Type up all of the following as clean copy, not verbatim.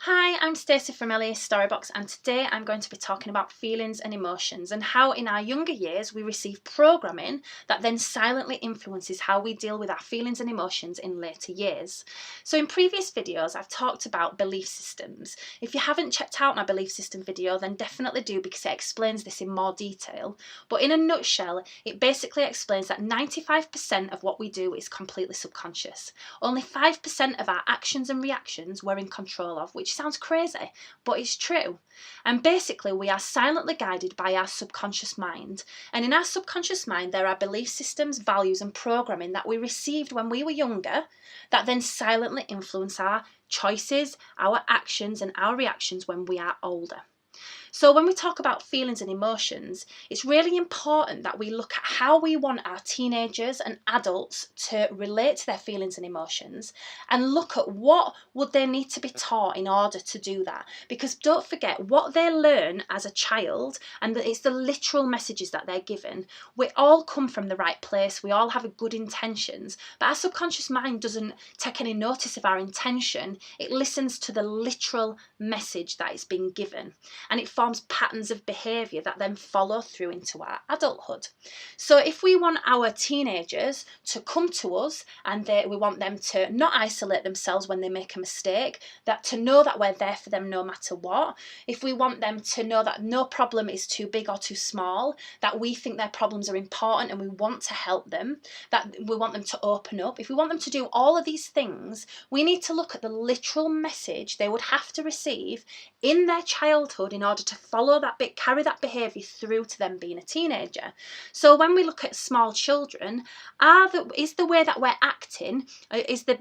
Hi, I'm Stacey from LA Storybox, and today I'm going to be talking about feelings and emotions and how in our younger years we receive programming that then silently influences how we deal with our feelings and emotions in later years. So in previous videos I've talked about belief systems. If you haven't checked out my belief system video, then definitely do, because it explains this in more detail. But in a nutshell, it basically explains that 95% of what we do is completely subconscious. Only 5% of our actions and reactions we're in control of, which sounds crazy, but it's true. And basically, we are silently guided by our subconscious mind. And in our subconscious mind, there are belief systems, values, and programming that we received when we were younger that then silently influence our choices, our actions, and our reactions when we are older. So when we talk about feelings and emotions, it's really important that we look at how we want our teenagers and adults to relate to their feelings and emotions, and look at what would they need to be taught in order to do that. Because don't forget, what they learn as a child, and it's the literal messages that they're given, we all come from the right place, we all have good intentions, but our subconscious mind doesn't take any notice of our intention. It listens to the literal message that is being given, and it forms patterns of behaviour that then follow through into our adulthood. So if we want our teenagers to come to us and we want them to not isolate themselves when they make a mistake, that to know that we're there for them no matter what, if we want them to know that no problem is too big or too small, that we think their problems are important and we want to help them, that we want them to open up, if we want them to do all of these things, we need to look at the literal message they would have to receive in their childhood in order to follow that bit, carry that behaviour through to them being a teenager. So when we look at small children, is the way that we're acting, is the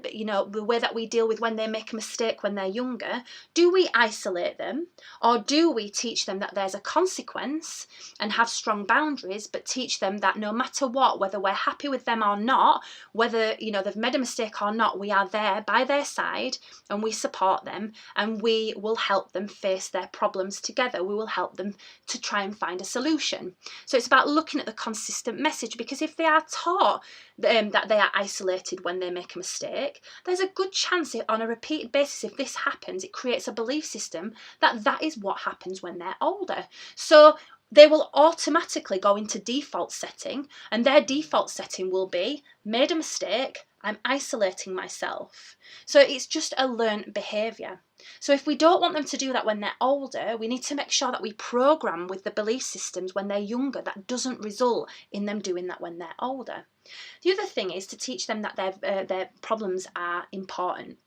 way that we deal with when they make a mistake when they're younger, do we isolate them, or do we teach them that there's a consequence and have strong boundaries, but teach them that no matter what, whether we're happy with them or not, whether they've made a mistake or not, we are there by their side and we support them and we will help them face their problems together. We will help them to try and find a solution. So it's about looking at the consistent message, because if they are taught that they are isolated when they make a mistake, there's a good chance on a repeated basis, if this happens, it creates a belief system that that is what happens when they're older. So they will automatically go into default setting, and their default setting will be, made a mistake, I'm isolating myself. So it's just a learned behaviour. So if we don't want them to do that when they're older, we need to make sure that we program with the belief systems when they're younger that doesn't result in them doing that when they're older. The other thing is to teach them that their problems are important.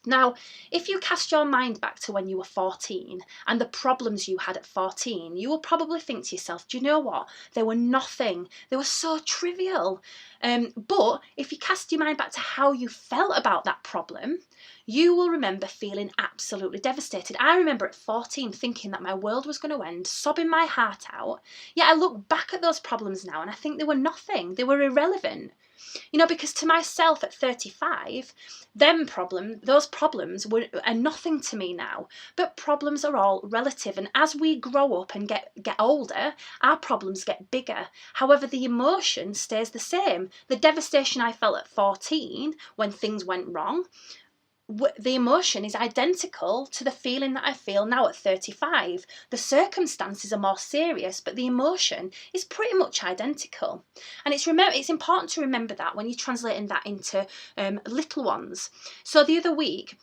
Now, if you cast your mind back to when you were 14 and the problems you had at 14, you will probably think to yourself, do you know what? They were nothing. They were so trivial. But if you cast your mind back to how you felt about that problem, you will remember feeling absolutely devastated. I remember at 14 thinking that my world was going to end, sobbing my heart out. Yet I look back at those problems now and I think they were nothing. They were irrelevant. Because to myself at 35, those problems are nothing to me now. But problems are all relative, and as we grow up and get older, our problems get bigger. However, the emotion stays the same. The devastation I felt at 14 when things went wrong, the emotion is identical to the feeling that I feel now at 35. The circumstances are more serious, but the emotion is pretty much identical. And it's important to remember that when you're translating that into little ones. So the other week,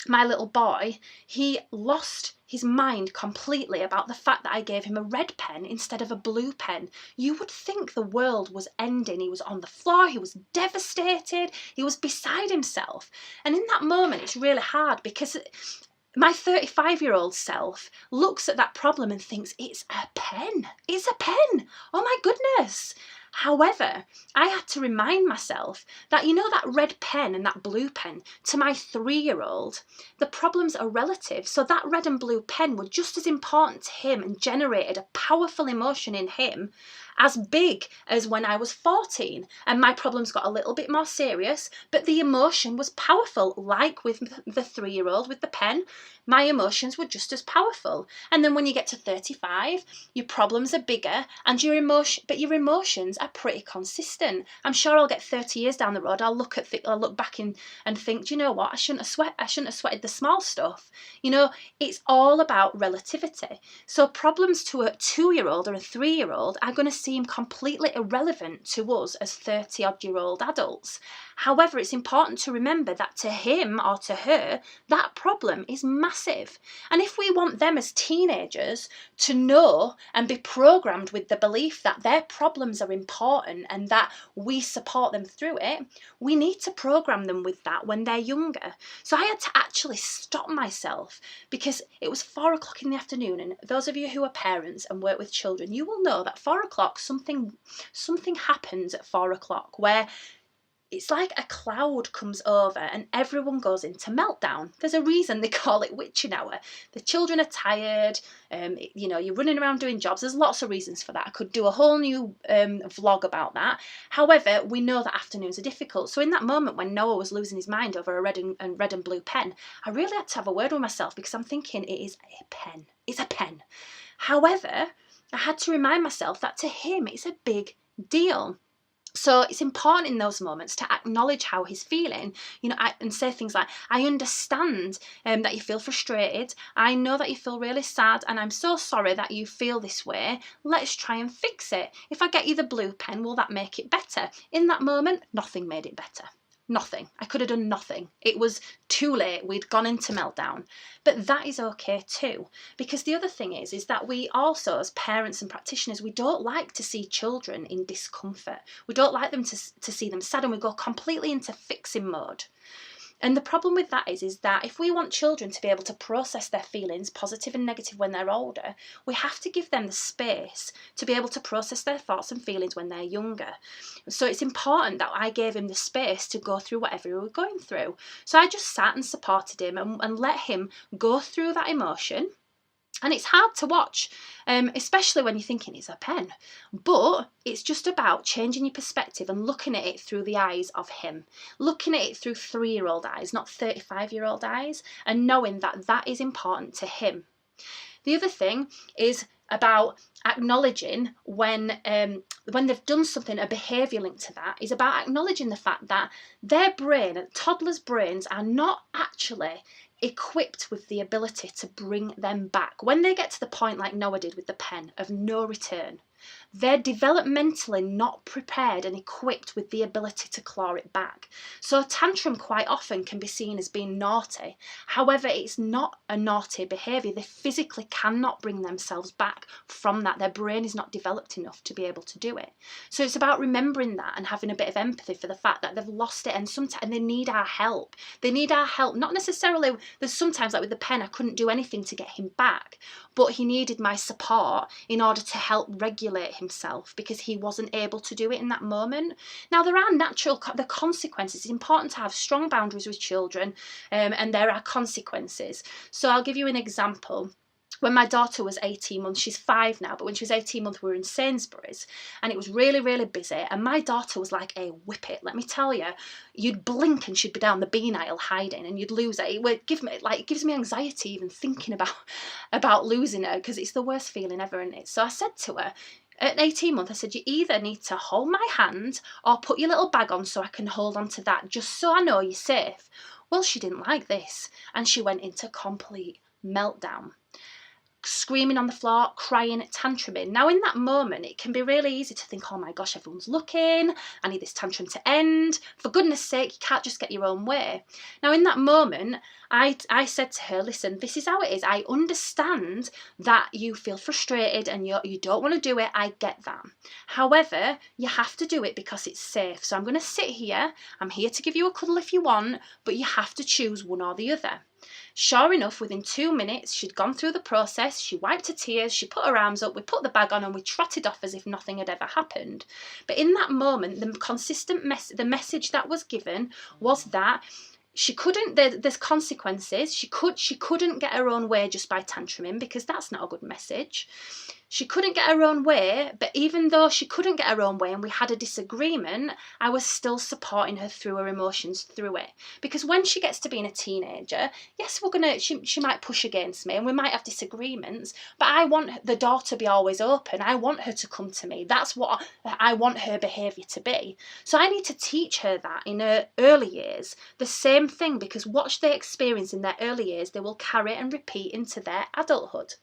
my little boy, he lost his mind completely about the fact that I gave him a red pen instead of a blue pen. You would think the world was ending. He was on the floor, he was devastated, he was beside himself. And in that moment, it's really hard, because my 35-year-old self looks at that problem and thinks, it's a pen. It's a pen. Oh my goodness. However, I had to remind myself that, that red pen and that blue pen, to my 3-year-old, the problems are relative. So that red and blue pen were just as important to him and generated a powerful emotion in him as big as when I was 14, and my problems got a little bit more serious, but the emotion was powerful. Like with the 3-year-old with the pen, my emotions were just as powerful. And then when you get to 35, your problems are bigger, and your emotions are pretty consistent. I'm sure I'll get 30 years down the road, I'll look back and think, do you know what, I shouldn't have sweated the small stuff. You know, it's all about relativity. So problems to a 2-year-old or a 3-year-old are going to seem completely irrelevant to us as 30-odd-year-old adults. However, it's important to remember that to him or to her, that problem is massive. And if we want them as teenagers to know and be programmed with the belief that their problems are important and that we support them through it, we need to program them with that when they're younger. So I had to actually stop myself, because it was 4 o'clock in the afternoon, and those of you who are parents and work with children, you will know that 4 o'clock, something happens at 4 o'clock where it's like a cloud comes over and everyone goes into meltdown. There's a reason they call it witching hour. The children are tired, you know, you're running around doing jobs. There's lots of reasons for that. I could do a whole new vlog about that. However, we know that afternoons are difficult. So in that moment when Noah was losing his mind over a red and blue pen, I really had to have a word with myself, because I'm thinking it is a pen. It's a pen. However, I had to remind myself that to him it's a big deal. So it's important in those moments to acknowledge how he's feeling, you know, and say things like, I understand that you feel frustrated. I know that you feel really sad, and I'm so sorry that you feel this way. Let's try and fix it. If I get you the blue pen, will that make it better? In that moment, nothing made it better. Nothing. I could have done nothing. It was too late. We'd gone into meltdown. But that is okay too. Because the other thing is that we also, as parents and practitioners, we don't like to see children in discomfort. We don't like them to see them sad, and we go completely into fixing mode. And the problem with that is that if we want children to be able to process their feelings, positive and negative, when they're older, we have to give them the space to be able to process their thoughts and feelings when they're younger. So it's important that I gave him the space to go through whatever he was going through. So I just sat and supported him and let him go through that emotion. And it's hard to watch, especially when you're thinking it's a pen. But it's just about changing your perspective and looking at it through the eyes of him. Looking at it through 3-year-old eyes, not 35-year-old eyes, and knowing that that is important to him. The other thing is about acknowledging when they've done something, a behaviour linked to that, is about acknowledging the fact that their brain, toddlers' brains, are not actually equipped with the ability to bring them back. When they get to the point like Noah did with the pen of no return, they're developmentally not prepared and equipped with the ability to claw it back. So a tantrum quite often can be seen as being naughty. However, it's not a naughty behaviour. They physically cannot bring themselves back from that. Their brain is not developed enough to be able to do it. So it's about remembering that and having a bit of empathy for the fact that they've lost it, and sometimes they need our help. They need our help, not necessarily, there's sometimes like with the pen, I couldn't do anything to get him back, but he needed my support in order to help regulate himself, because he wasn't able to do it in that moment. Now, there are the consequences. It's important to have strong boundaries with children, and there are consequences. So I'll give you an example. When my daughter was 18 months, she's 5 now, but when she was 18 months, we were in Sainsbury's and it was really, really busy. And my daughter was like a whippet. Let me tell you, you'd blink and she'd be down the bean aisle hiding, and you'd lose her. It gives me anxiety even thinking about losing her, because it's the worst feeling ever, isn't it? So I said to her, at 18 months, I said, you either need to hold my hand or put your little bag on so I can hold on to that, just so I know you're safe. Well, she didn't like this, and she went into complete meltdown, screaming on the floor, crying, tantruming. Now, in that moment, it can be really easy to think, oh my gosh, everyone's looking, I need this tantrum to end. For goodness sake, you can't just get your own way. Now, in that moment, I said to her, listen, this is how it is. I understand that you feel frustrated and you don't want to do it. I get that. However, you have to do it because it's safe. So I'm going to sit here. I'm here to give you a cuddle if you want, but you have to choose one or the other. Sure enough, within 2 minutes, she'd gone through the process. She wiped her tears, she put her arms up, we put the bag on, and we trotted off as if nothing had ever happened. But in that moment, the message that was given was that she couldn't, there's consequences. She couldn't get her own way just by tantruming, because that's not a good message. She couldn't get her own way, but even though she couldn't get her own way and we had a disagreement, I was still supporting her through her emotions through it. Because when she gets to being a teenager, yes, she might push against me and we might have disagreements, but I want the door to be always open. I want her to come to me. That's what I want her behaviour to be. So I need to teach her that in her early years, the same thing, because what they experience in their early years, they will carry and repeat into their adulthood.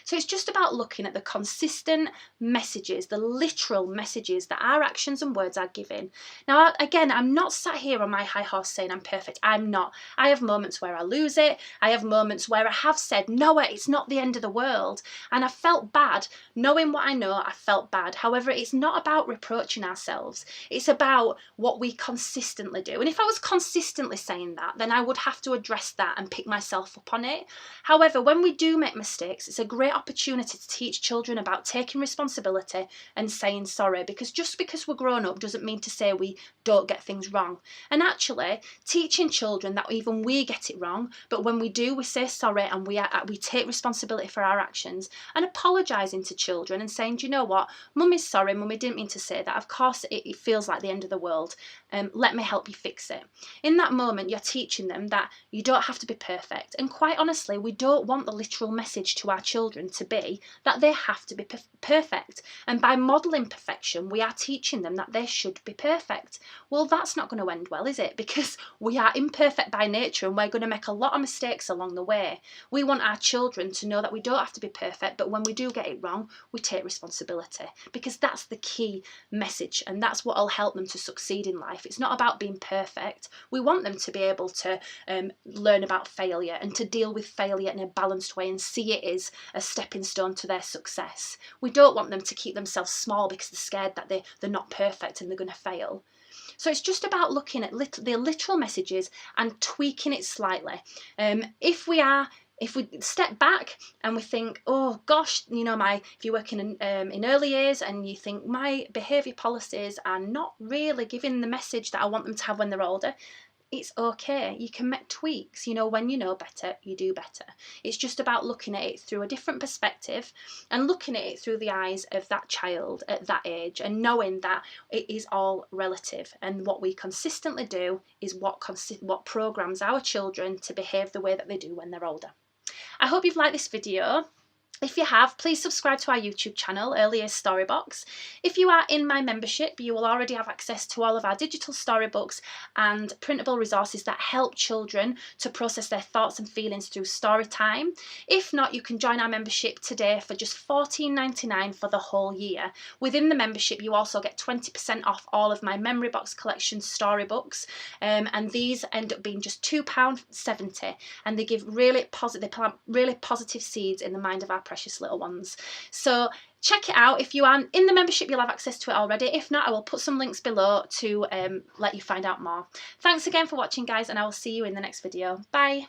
So it's just about looking at the consistent messages, the literal messages that our actions and words are giving. Now, again, I'm not sat here on my high horse saying I'm perfect. I'm not. I have moments where I lose it. I have moments where I have said, Noah, it's not the end of the world. And I felt bad. Knowing what I know, I felt bad. However, it's not about reproaching ourselves. It's about what we consistently do. And if I was consistently saying that, then I would have to address that and pick myself up on it. However, when we do make mistakes, it's a great opportunity to teach children about taking responsibility and saying sorry, because just because we're grown up doesn't mean to say we don't get things wrong. And actually teaching children that even we get it wrong, but when we do, we say sorry and we take responsibility for our actions, and apologising to children and saying, do you know what, mummy's sorry, mummy didn't mean to say that, of course it feels like the end of the world, let me help you fix it. In that moment you're teaching them that you don't have to be perfect, and quite honestly we don't want the literal message to our children to be that they have to be perfect, and by modelling perfection we are teaching them that they should be perfect. Well, that's not going to end well, is it? Because we are imperfect by nature and we're going to make a lot of mistakes along the way. We want our children to know that we don't have to be perfect, but when we do get it wrong, we take responsibility, because that's the key message and that's what will help them to succeed in life. It's not about being perfect. We want them to be able to learn about failure and to deal with failure in a balanced way and see it as a stepping stone to their success. We don't want them to keep themselves small because they're scared that they're not perfect and they're going to fail. So it's just about looking at the literal messages and tweaking it slightly. If we step back and we think, oh gosh, you know, if you're working in early years and you think my behaviour policies are not really giving the message that I want them to have when they're older, it's okay. You can make tweaks. You know, when you know better, you do better. It's just about looking at it through a different perspective and looking at it through the eyes of that child at that age, and knowing that it is all relative, and what we consistently do is what programs our children to behave the way that they do when they're older. I hope you've liked this video. If you have, please subscribe to our YouTube channel, Early Years Storybox. If you are in my membership, you will already have access to all of our digital storybooks and printable resources that help children to process their thoughts and feelings through story time. If not, you can join our membership today for just $14.99 for the whole year. Within the membership, you also get 20% off all of my Memory Box collection storybooks, and these end up being just £2.70, and they give they plant really positive seeds in the mind of our precious little ones. So check it out. If you are in the membership, you'll have access to it already. If not, I will put some links below to let you find out more. Thanks again for watching, guys, and I will see you in the next video. Bye.